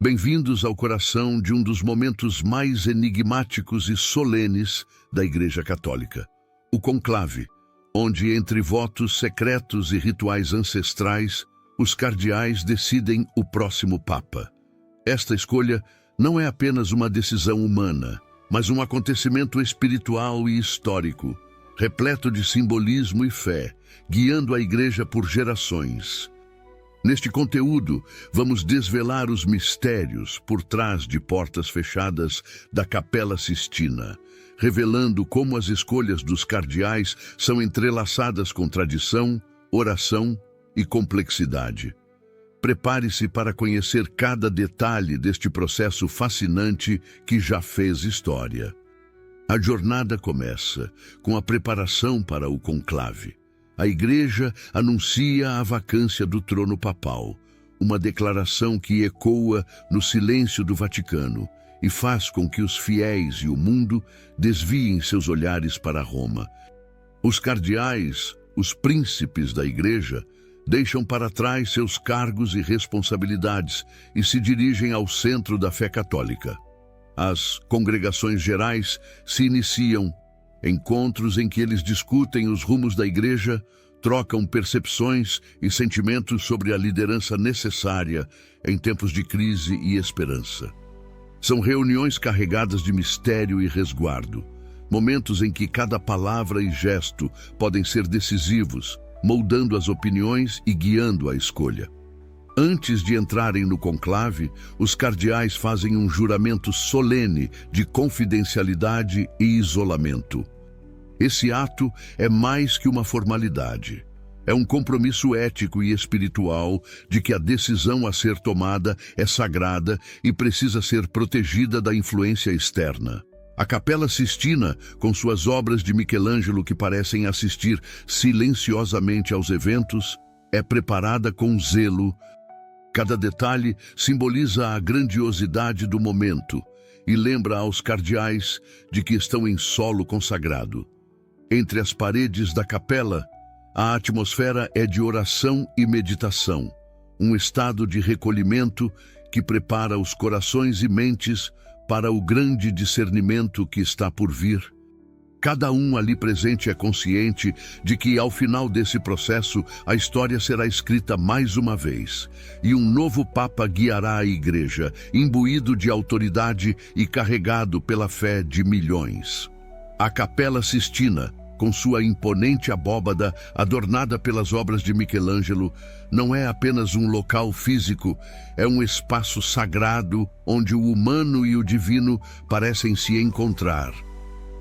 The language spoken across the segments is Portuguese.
Bem-vindos ao coração de um dos momentos mais enigmáticos e solenes da Igreja Católica, o conclave, onde, entre votos secretos e rituais ancestrais, os cardeais decidem o próximo Papa. Esta escolha não é apenas uma decisão humana, mas um acontecimento espiritual e histórico, repleto de simbolismo e fé, guiando a Igreja por gerações. Neste conteúdo, vamos desvelar os mistérios por trás de portas fechadas da Capela Sistina, revelando como as escolhas dos cardeais são entrelaçadas com tradição, oração e complexidade. Prepare-se para conhecer cada detalhe deste processo fascinante que já fez história. A jornada começa com a preparação para o conclave. A Igreja anuncia a vacância do trono papal, uma declaração que ecoa no silêncio do Vaticano e faz com que os fiéis e o mundo desviem seus olhares para Roma. Os cardeais, os príncipes da Igreja, deixam para trás seus cargos e responsabilidades e se dirigem ao centro da fé católica. As congregações gerais se iniciam, encontros em que eles discutem os rumos da Igreja, trocam percepções e sentimentos sobre a liderança necessária em tempos de crise e esperança. São reuniões carregadas de mistério e resguardo, momentos em que cada palavra e gesto podem ser decisivos, moldando as opiniões e guiando a escolha. Antes de entrarem no conclave, os cardeais fazem um juramento solene de confidencialidade e isolamento. Esse ato é mais que uma formalidade. É um compromisso ético e espiritual de que a decisão a ser tomada é sagrada e precisa ser protegida da influência externa. A Capela Sistina, com suas obras de Michelangelo que parecem assistir silenciosamente aos eventos, é preparada com zelo. Cada detalhe simboliza a grandiosidade do momento e lembra aos cardeais de que estão em solo consagrado. Entre as paredes da capela, a atmosfera é de oração e meditação, um estado de recolhimento que prepara os corações e mentes para o grande discernimento que está por vir. Cada um ali presente é consciente de que, ao final desse processo, a história será escrita mais uma vez, e um novo Papa guiará a Igreja, imbuído de autoridade e carregado pela fé de milhões. A Capela Sistina, com sua imponente abóbada adornada pelas obras de Michelangelo, não é apenas um local físico, é um espaço sagrado onde o humano e o divino parecem se encontrar.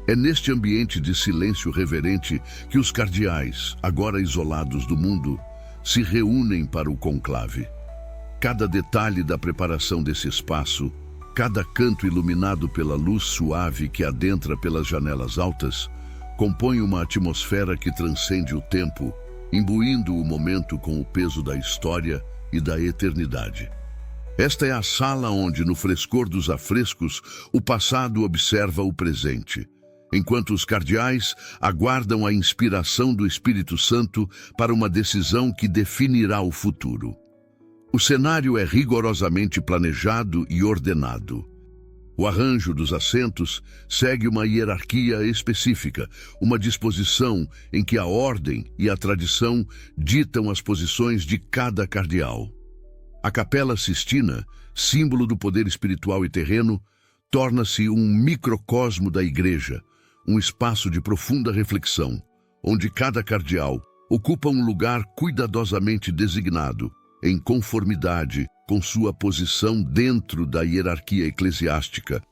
É neste ambiente de silêncio reverente que os cardeais, agora isolados do mundo, se reúnem para o conclave. Cada detalhe da preparação desse espaço, cada canto iluminado pela luz suave que adentra pelas janelas altas, compõe uma atmosfera que transcende o tempo, imbuindo o momento com o peso da história e da eternidade. Esta é a sala onde, no frescor dos afrescos, o passado observa o presente, enquanto os cardeais aguardam a inspiração do Espírito Santo para uma decisão que definirá o futuro. O cenário é rigorosamente planejado e ordenado. O arranjo dos assentos segue uma hierarquia específica, uma disposição em que a ordem e a tradição ditam as posições de cada cardeal. A Capela Sistina, símbolo do poder espiritual e terreno, torna-se um microcosmo da Igreja, um espaço de profunda reflexão, onde cada cardeal ocupa um lugar cuidadosamente designado, em conformidade com sua posição dentro da hierarquia eclesiástica.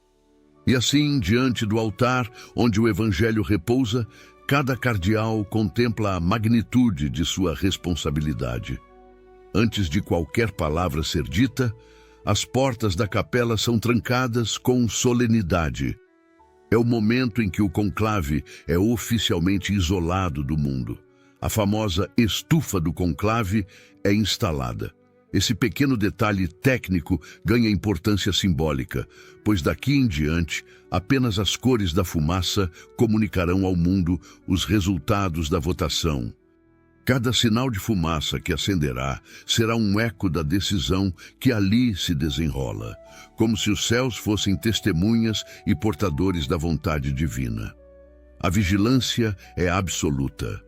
E assim, diante do altar onde o Evangelho repousa, cada cardeal contempla a magnitude de sua responsabilidade. Antes de qualquer palavra ser dita, as portas da capela são trancadas com solenidade. É o momento em que o conclave é oficialmente isolado do mundo. A famosa estufa do conclave é instalada. Esse pequeno detalhe técnico ganha importância simbólica, pois daqui em diante, apenas as cores da fumaça comunicarão ao mundo os resultados da votação. Cada sinal de fumaça que acenderá será um eco da decisão que ali se desenrola, como se os céus fossem testemunhas e portadores da vontade divina. A vigilância é absoluta.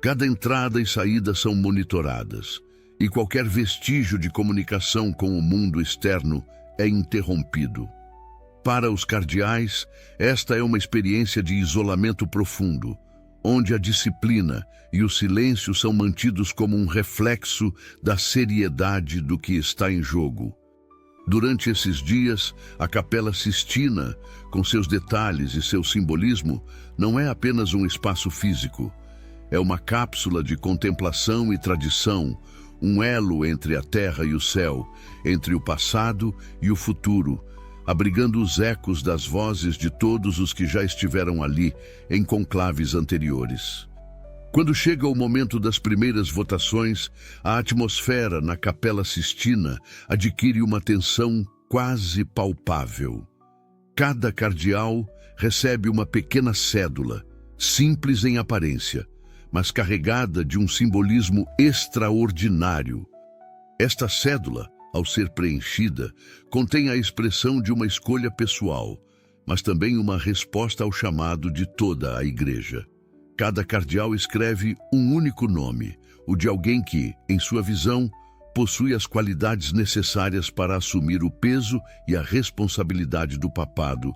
Cada entrada e saída são monitoradas, e qualquer vestígio de comunicação com o mundo externo é interrompido. Para os cardeais, esta é uma experiência de isolamento profundo, onde a disciplina e o silêncio são mantidos como um reflexo da seriedade do que está em jogo. Durante esses dias, a Capela Sistina, com seus detalhes e seu simbolismo, não é apenas um espaço físico. É uma cápsula de contemplação e tradição, um elo entre a terra e o céu, entre o passado e o futuro, abrigando os ecos das vozes de todos os que já estiveram ali em conclaves anteriores. Quando chega o momento das primeiras votações, a atmosfera na Capela Sistina adquire uma tensão quase palpável. Cada cardeal recebe uma pequena cédula, simples em aparência, mas carregada de um simbolismo extraordinário. Esta cédula, ao ser preenchida, contém a expressão de uma escolha pessoal, mas também uma resposta ao chamado de toda a Igreja. Cada cardeal escreve um único nome, o de alguém que, em sua visão, possui as qualidades necessárias para assumir o peso e a responsabilidade do papado.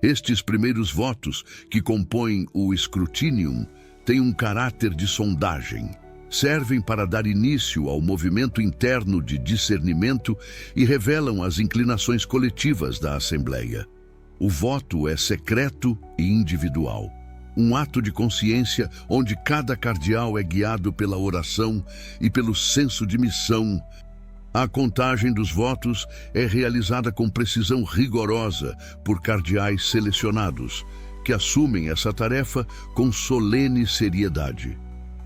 Estes primeiros votos, que compõem o Scrutinium, têm um caráter de sondagem. Servem para dar início ao movimento interno de discernimento e revelam as inclinações coletivas da Assembleia. O voto é secreto e individual. Um ato de consciência onde cada cardeal é guiado pela oração e pelo senso de missão. A contagem dos votos é realizada com precisão rigorosa por cardeais selecionados, que assumem essa tarefa com solene seriedade.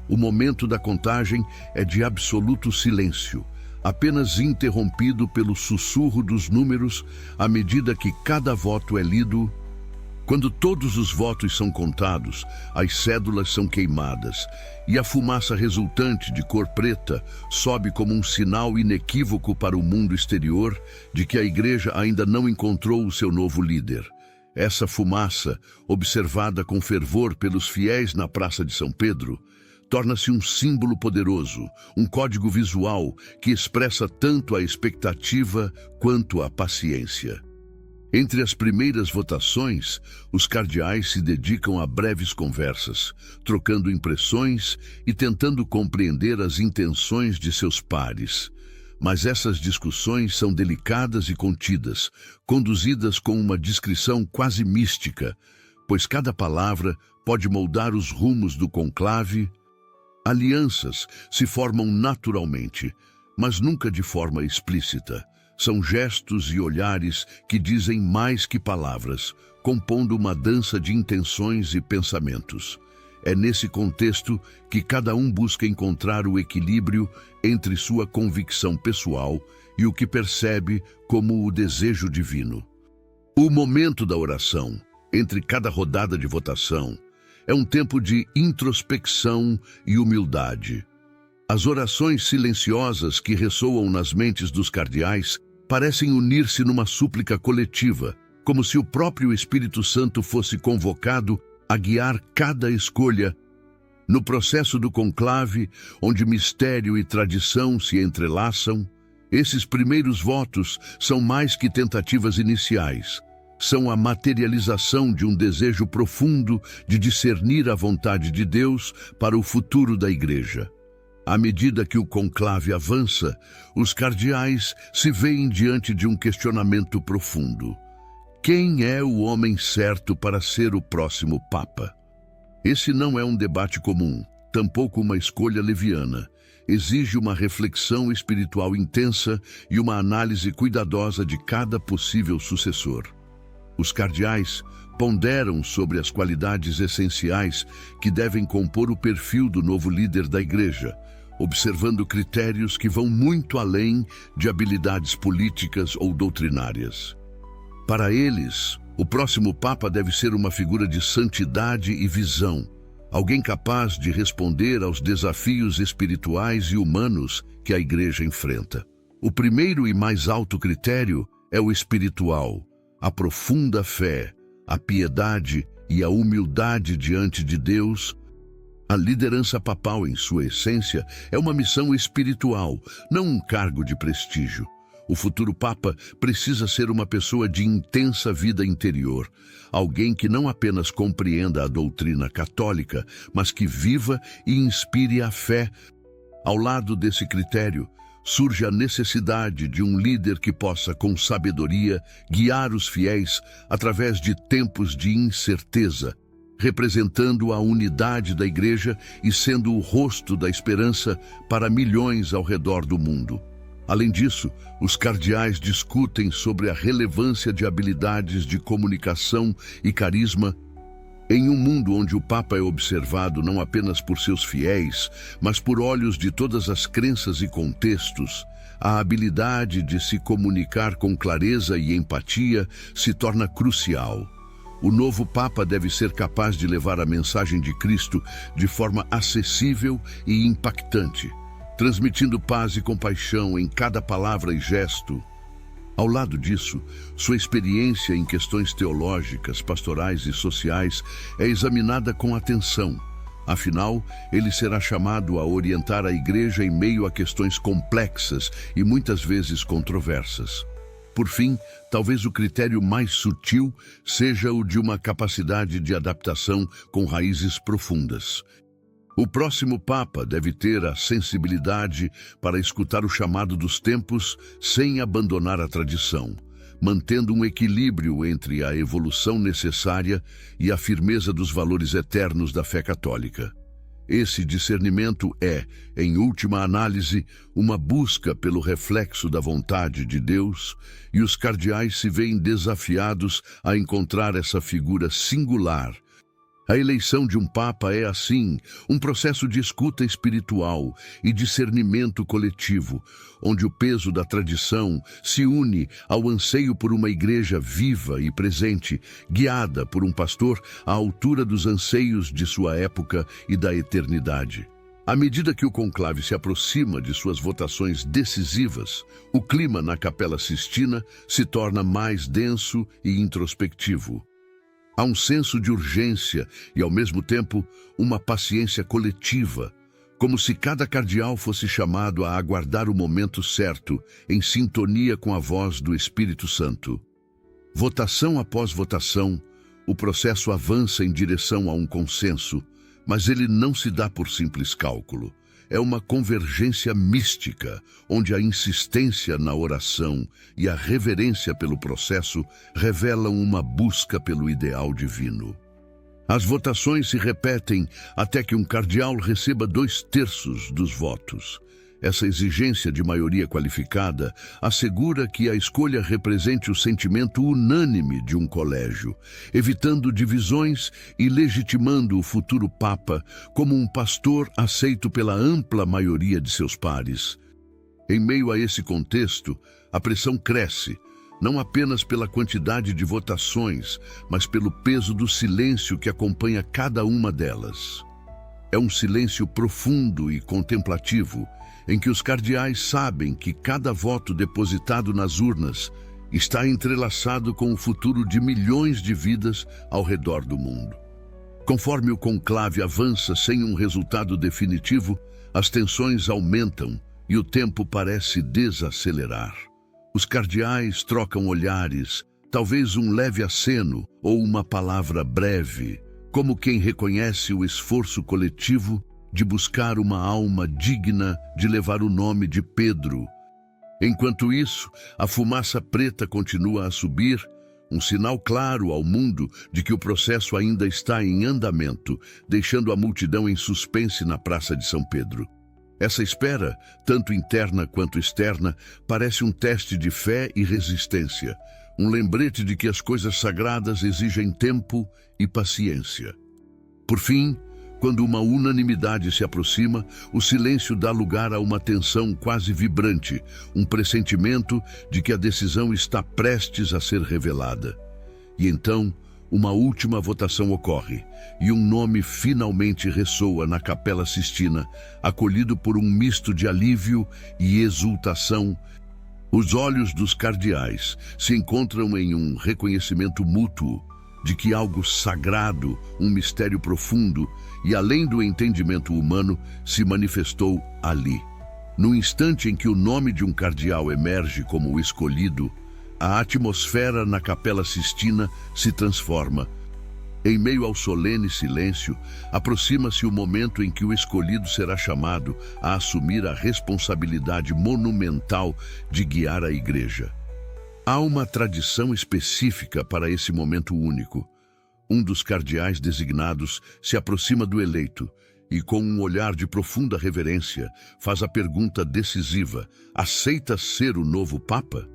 O momento da contagem é de absoluto silêncio, apenas interrompido pelo sussurro dos números à medida que cada voto é lido. Quando todos os votos são contados, as cédulas são queimadas e a fumaça resultante de cor preta sobe como um sinal inequívoco para o mundo exterior de que a Igreja ainda não encontrou o seu novo líder. Essa fumaça, observada com fervor pelos fiéis na Praça de São Pedro, torna-se um símbolo poderoso, um código visual que expressa tanto a expectativa quanto a paciência. Entre as primeiras votações, os cardeais se dedicam a breves conversas, trocando impressões e tentando compreender as intenções de seus pares. Mas essas discussões são delicadas e contidas, conduzidas com uma discrição quase mística, pois cada palavra pode moldar os rumos do conclave. Alianças se formam naturalmente, mas nunca de forma explícita. São gestos e olhares que dizem mais que palavras, compondo uma dança de intenções e pensamentos. É nesse contexto que cada um busca encontrar o equilíbrio entre sua convicção pessoal e o que percebe como o desejo divino. O momento da oração, entre cada rodada de votação, é um tempo de introspecção e humildade. As orações silenciosas que ressoam nas mentes dos cardeais parecem unir-se numa súplica coletiva, como se o próprio Espírito Santo fosse convocado a guiar cada escolha. No processo do conclave, onde mistério e tradição se entrelaçam, esses primeiros votos são mais que tentativas iniciais. São a materialização de um desejo profundo de discernir a vontade de Deus para o futuro da Igreja. À medida que o conclave avança, os cardeais se veem diante de um questionamento profundo. Quem é o homem certo para ser o próximo Papa? Esse não é um debate comum, tampouco uma escolha leviana. Exige uma reflexão espiritual intensa e uma análise cuidadosa de cada possível sucessor. Os cardeais ponderam sobre as qualidades essenciais que devem compor o perfil do novo líder da Igreja, observando critérios que vão muito além de habilidades políticas ou doutrinárias. Para eles, o próximo Papa deve ser uma figura de santidade e visão, alguém capaz de responder aos desafios espirituais e humanos que a Igreja enfrenta. O primeiro e mais alto critério é o espiritual, a profunda fé, a piedade e a humildade diante de Deus. A liderança papal, em sua essência, é uma missão espiritual, não um cargo de prestígio. O futuro Papa precisa ser uma pessoa de intensa vida interior, alguém que não apenas compreenda a doutrina católica, mas que viva e inspire a fé. Ao lado desse critério, surge a necessidade de um líder que possa, com sabedoria, guiar os fiéis através de tempos de incerteza, representando a unidade da Igreja e sendo o rosto da esperança para milhões ao redor do mundo. Além disso, os cardeais discutem sobre a relevância de habilidades de comunicação e carisma em um mundo onde o Papa é observado não apenas por seus fiéis, mas por olhos de todas as crenças e contextos. A habilidade de se comunicar com clareza e empatia se torna crucial. O novo Papa deve ser capaz de levar a mensagem de Cristo de forma acessível e impactante, transmitindo paz e compaixão em cada palavra e gesto. Ao lado disso, sua experiência em questões teológicas, pastorais e sociais é examinada com atenção. Afinal, ele será chamado a orientar a Igreja em meio a questões complexas e muitas vezes controversas. Por fim, talvez o critério mais sutil seja o de uma capacidade de adaptação com raízes profundas. O próximo Papa deve ter a sensibilidade para escutar o chamado dos tempos sem abandonar a tradição, mantendo um equilíbrio entre a evolução necessária e a firmeza dos valores eternos da fé católica. Esse discernimento é, em última análise, uma busca pelo reflexo da vontade de Deus, e os cardeais se veem desafiados a encontrar essa figura singular. A eleição de um Papa é, assim, um processo de escuta espiritual e discernimento coletivo, onde o peso da tradição se une ao anseio por uma Igreja viva e presente, guiada por um pastor à altura dos anseios de sua época e da eternidade. À medida que o conclave se aproxima de suas votações decisivas, o clima na Capela Sistina se torna mais denso e introspectivo. Há um senso de urgência e, ao mesmo tempo, uma paciência coletiva, como se cada cardeal fosse chamado a aguardar o momento certo, em sintonia com a voz do Espírito Santo. Votação após votação, o processo avança em direção a um consenso, mas ele não se dá por simples cálculo. É uma convergência mística, onde a insistência na oração e a reverência pelo processo revelam uma busca pelo ideal divino. As votações se repetem até que um cardeal receba 2/3 dos votos. Essa exigência de maioria qualificada assegura que a escolha represente o sentimento unânime de um colégio, evitando divisões e legitimando o futuro Papa como um pastor aceito pela ampla maioria de seus pares. Em meio a esse contexto, a pressão cresce, não apenas pela quantidade de votações, mas pelo peso do silêncio que acompanha cada uma delas. É um silêncio profundo e contemplativo, em que os cardeais sabem que cada voto depositado nas urnas está entrelaçado com o futuro de milhões de vidas ao redor do mundo. Conforme o conclave avança sem um resultado definitivo, as tensões aumentam e o tempo parece desacelerar. Os cardeais trocam olhares, talvez um leve aceno ou uma palavra breve, como quem reconhece o esforço coletivo de buscar uma alma digna de levar o nome de Pedro. Enquanto isso, a fumaça preta continua a subir, um sinal claro ao mundo de que o processo ainda está em andamento, deixando a multidão em suspense na Praça de São Pedro. Essa espera, tanto interna quanto externa, parece um teste de fé e resistência, um lembrete de que as coisas sagradas exigem tempo e paciência. Por fim, quando uma unanimidade se aproxima, o silêncio dá lugar a uma tensão quase vibrante, um pressentimento de que a decisão está prestes a ser revelada. E então, uma última votação ocorre e um nome finalmente ressoa na Capela Sistina, acolhido por um misto de alívio e exultação. Os olhos dos cardeais se encontram em um reconhecimento mútuo de que algo sagrado, um mistério profundo e além do entendimento humano, se manifestou ali. No instante em que o nome de um cardeal emerge como o escolhido, a atmosfera na Capela Sistina se transforma. Em meio ao solene silêncio, aproxima-se o momento em que o escolhido será chamado a assumir a responsabilidade monumental de guiar a Igreja. Há uma tradição específica para esse momento único. Um dos cardeais designados se aproxima do eleito e, com um olhar de profunda reverência, faz a pergunta decisiva: aceita ser o novo Papa?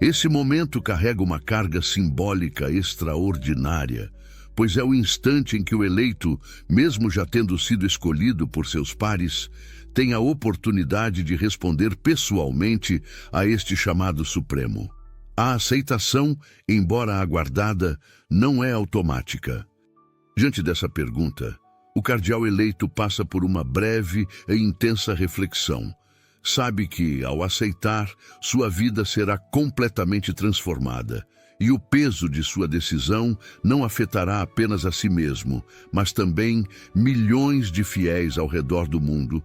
Esse momento carrega uma carga simbólica extraordinária, pois é o instante em que o eleito, mesmo já tendo sido escolhido por seus pares, tem a oportunidade de responder pessoalmente a este chamado supremo. A aceitação, embora aguardada, não é automática. Diante dessa pergunta, o cardeal eleito passa por uma breve e intensa reflexão. Sabe que, ao aceitar, sua vida será completamente transformada, e o peso de sua decisão não afetará apenas a si mesmo, mas também milhões de fiéis ao redor do mundo.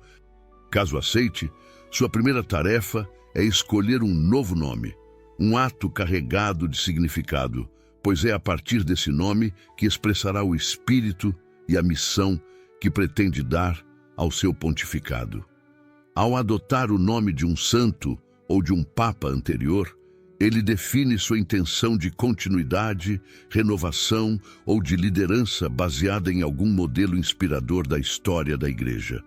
Caso aceite, sua primeira tarefa é escolher um novo nome, um ato carregado de significado, pois é a partir desse nome que expressará o espírito e a missão que pretende dar ao seu pontificado. Ao adotar o nome de um santo ou de um papa anterior, ele define sua intenção de continuidade, renovação ou de liderança baseada em algum modelo inspirador da história da Igreja.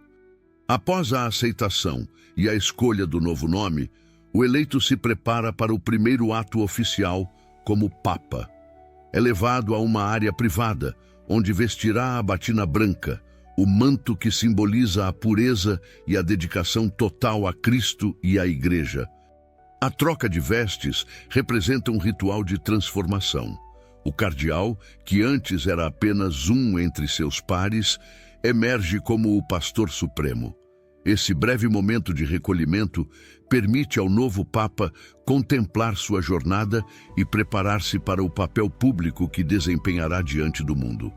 Após a aceitação e a escolha do novo nome, o eleito se prepara para o primeiro ato oficial como Papa. É levado a uma área privada, onde vestirá a batina branca, o manto que simboliza a pureza e a dedicação total a Cristo e à Igreja. A troca de vestes representa um ritual de transformação. O cardeal, que antes era apenas um entre seus pares, emerge como o pastor supremo. Esse breve momento de recolhimento permite ao novo Papa contemplar sua jornada e preparar-se para o papel público que desempenhará diante do mundo.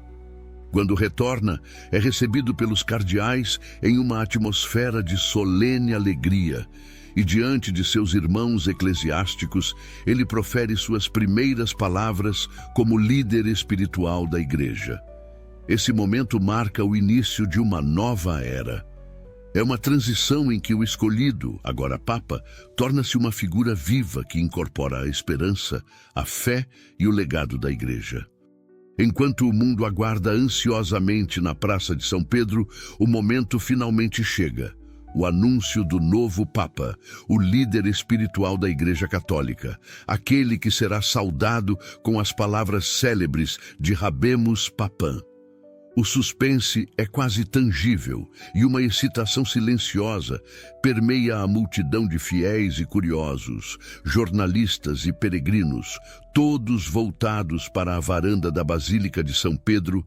Quando retorna, é recebido pelos cardeais em uma atmosfera de solene alegria, e diante de seus irmãos eclesiásticos, ele profere suas primeiras palavras como líder espiritual da Igreja. Esse momento marca o início de uma nova era. É uma transição em que o escolhido, agora Papa, torna-se uma figura viva que incorpora a esperança, a fé e o legado da Igreja. Enquanto o mundo aguarda ansiosamente na Praça de São Pedro, o momento finalmente chega. O anúncio do novo Papa, o líder espiritual da Igreja Católica, aquele que será saudado com as palavras célebres de Habemus Papam. O suspense é quase tangível e uma excitação silenciosa permeia a multidão de fiéis e curiosos, jornalistas e peregrinos, todos voltados para a varanda da Basílica de São Pedro.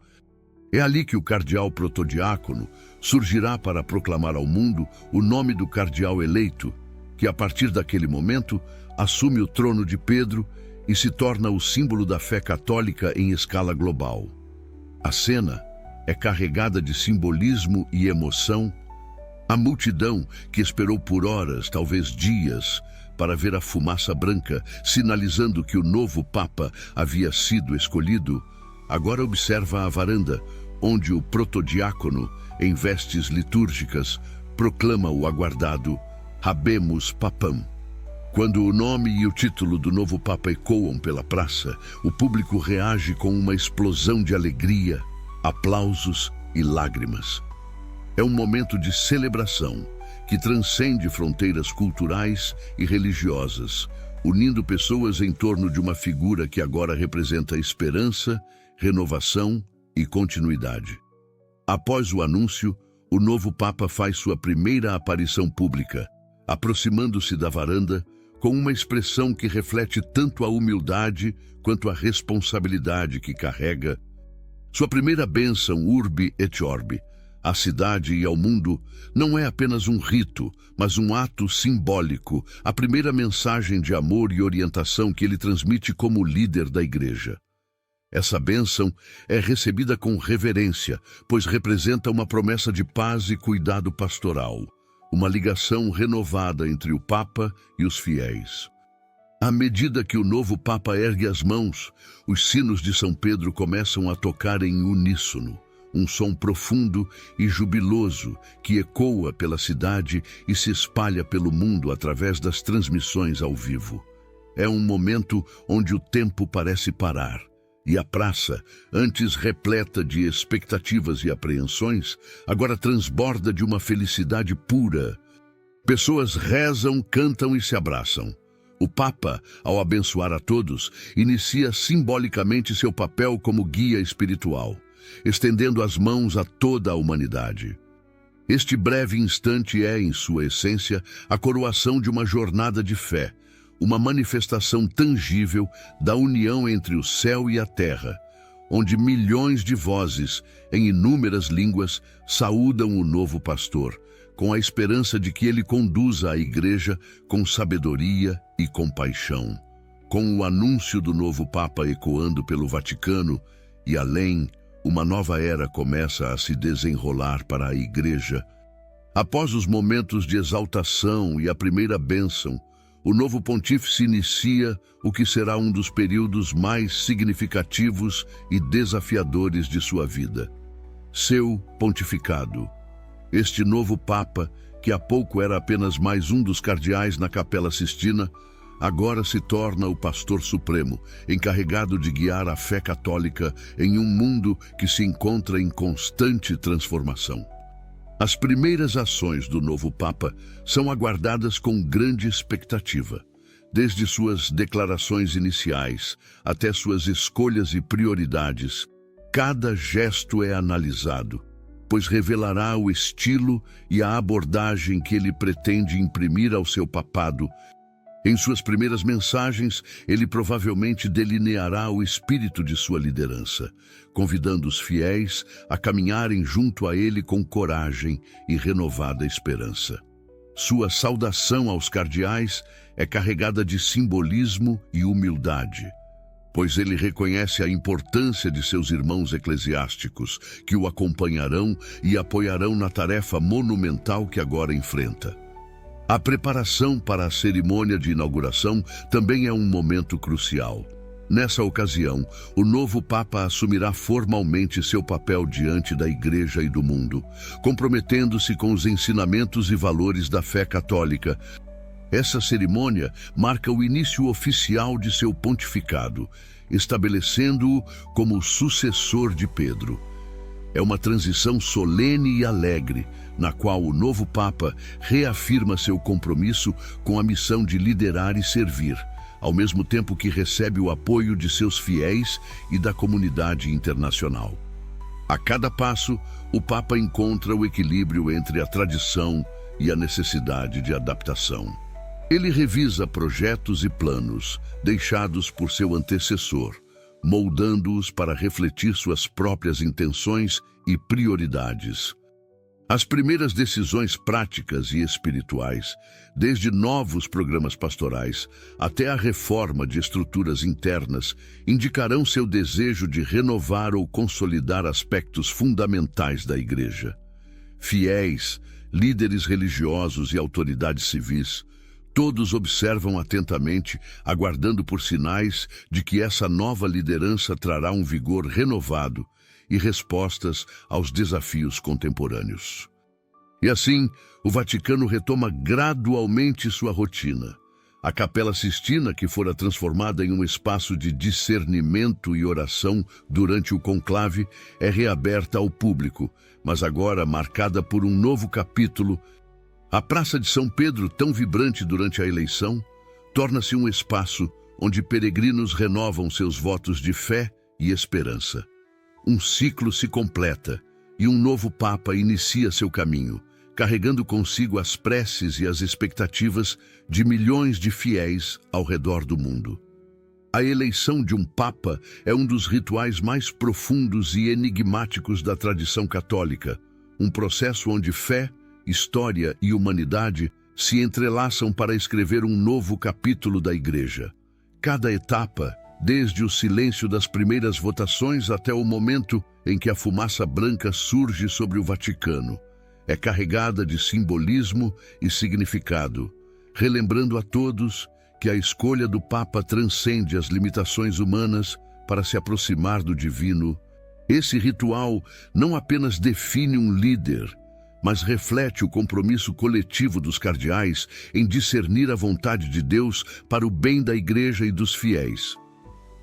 É ali que o cardeal protodiácono surgirá para proclamar ao mundo o nome do cardeal eleito, que a partir daquele momento assume o trono de Pedro e se torna o símbolo da fé católica em escala global. A cena é carregada de simbolismo e emoção. A multidão, que esperou por horas, talvez dias, para ver a fumaça branca, sinalizando que o novo Papa havia sido escolhido, agora observa a varanda, onde o protodiácono, em vestes litúrgicas, proclama o aguardado Habemus Papam. Quando o nome e o título do novo Papa ecoam pela praça, o público reage com uma explosão de alegria, aplausos e lágrimas. É um momento de celebração que transcende fronteiras culturais e religiosas, unindo pessoas em torno de uma figura que agora representa esperança, renovação e continuidade. Após o anúncio, o novo Papa faz sua primeira aparição pública, aproximando-se da varanda com uma expressão que reflete tanto a humildade quanto a responsabilidade que carrega. Sua primeira bênção, Urbi et Orbi, à cidade e ao mundo, não é apenas um rito, mas um ato simbólico, a primeira mensagem de amor e orientação que ele transmite como líder da igreja. Essa bênção é recebida com reverência, pois representa uma promessa de paz e cuidado pastoral, uma ligação renovada entre o Papa e os fiéis. À medida que o novo Papa ergue as mãos, os sinos de São Pedro começam a tocar em uníssono, um som profundo e jubiloso que ecoa pela cidade e se espalha pelo mundo através das transmissões ao vivo. É um momento onde o tempo parece parar, e a praça, antes repleta de expectativas e apreensões, agora transborda de uma felicidade pura. Pessoas rezam, cantam e se abraçam. O Papa, ao abençoar a todos, inicia simbolicamente seu papel como guia espiritual, estendendo as mãos a toda a humanidade. Este breve instante é, em sua essência, a coroação de uma jornada de fé, uma manifestação tangível da união entre o céu e a terra, onde milhões de vozes, em inúmeras línguas, saúdam o novo pastor, com a esperança de que ele conduza a igreja com sabedoria e compaixão. Com o anúncio do novo Papa ecoando pelo Vaticano e além, uma nova era começa a se desenrolar para a igreja. Após os momentos de exaltação e a primeira bênção, o novo pontífice inicia o que será um dos períodos mais significativos e desafiadores de sua vida. Seu pontificado. Este novo Papa, que há pouco era apenas mais um dos cardeais na Capela Sistina, agora se torna o pastor supremo, encarregado de guiar a fé católica em um mundo que se encontra em constante transformação. As primeiras ações do novo Papa são aguardadas com grande expectativa, desde suas declarações iniciais até suas escolhas e prioridades. Cada gesto é analisado, pois revelará o estilo e a abordagem que ele pretende imprimir ao seu papado. Em suas primeiras mensagens, ele provavelmente delineará o espírito de sua liderança, convidando os fiéis a caminharem junto a ele com coragem e renovada esperança. Sua saudação aos cardeais é carregada de simbolismo e humildade, pois ele reconhece a importância de seus irmãos eclesiásticos, que o acompanharão e apoiarão na tarefa monumental que agora enfrenta. A preparação para a cerimônia de inauguração também é um momento crucial. Nessa ocasião, o novo Papa assumirá formalmente seu papel diante da Igreja e do mundo, comprometendo-se com os ensinamentos e valores da fé católica. Essa cerimônia marca o início oficial de seu pontificado, estabelecendo-o como o sucessor de Pedro. É uma transição solene e alegre, na qual o novo Papa reafirma seu compromisso com a missão de liderar e servir, ao mesmo tempo que recebe o apoio de seus fiéis e da comunidade internacional. A cada passo, o Papa encontra o equilíbrio entre a tradição e a necessidade de adaptação. Ele revisa projetos e planos deixados por seu antecessor, moldando-os para refletir suas próprias intenções e prioridades. As primeiras decisões práticas e espirituais, desde novos programas pastorais até a reforma de estruturas internas, indicarão seu desejo de renovar ou consolidar aspectos fundamentais da Igreja. Fiéis, líderes religiosos e autoridades civis, todos observam atentamente, aguardando por sinais de que essa nova liderança trará um vigor renovado e respostas aos desafios contemporâneos. E assim, o Vaticano retoma gradualmente sua rotina. A Capela Sistina, que fora transformada em um espaço de discernimento e oração durante o conclave, é reaberta ao público, mas agora marcada por um novo capítulo. A Praça de São Pedro, tão vibrante durante a eleição, torna-se um espaço onde peregrinos renovam seus votos de fé e esperança. Um ciclo se completa e um novo Papa inicia seu caminho, carregando consigo as preces e as expectativas de milhões de fiéis ao redor do mundo. A eleição de um Papa é um dos rituais mais profundos e enigmáticos da tradição católica, um processo onde fé, história e humanidade se entrelaçam para escrever um novo capítulo da Igreja. Cada etapa, desde o silêncio das primeiras votações até o momento em que a fumaça branca surge sobre o Vaticano, é carregada de simbolismo e significado, relembrando a todos que a escolha do Papa transcende as limitações humanas para se aproximar do divino. Esse ritual não apenas define um líder, mas reflete o compromisso coletivo dos cardeais em discernir a vontade de Deus para o bem da Igreja e dos fiéis.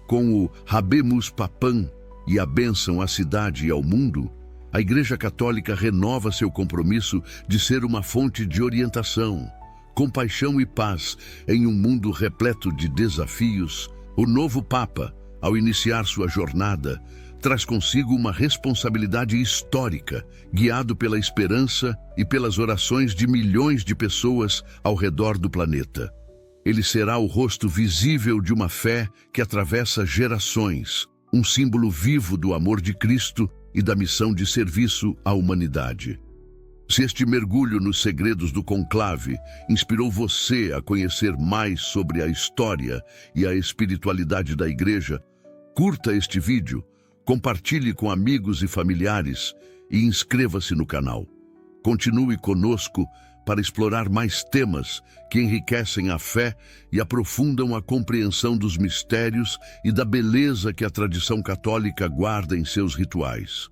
Com o Habemus Papam e a bênção à cidade e ao mundo, a Igreja Católica renova seu compromisso de ser uma fonte de orientação, compaixão e paz em um mundo repleto de desafios. O novo Papa, ao iniciar sua jornada, traz consigo uma responsabilidade histórica, guiado pela esperança e pelas orações de milhões de pessoas ao redor do planeta. Ele será o rosto visível de uma fé que atravessa gerações, um símbolo vivo do amor de Cristo e da missão de serviço à humanidade. Se este mergulho nos segredos do conclave inspirou você a conhecer mais sobre a história e a espiritualidade da Igreja, curta este vídeo, compartilhe com amigos e familiares e inscreva-se no canal. Continue conosco para explorar mais temas que enriquecem a fé e aprofundam a compreensão dos mistérios e da beleza que a tradição católica guarda em seus rituais.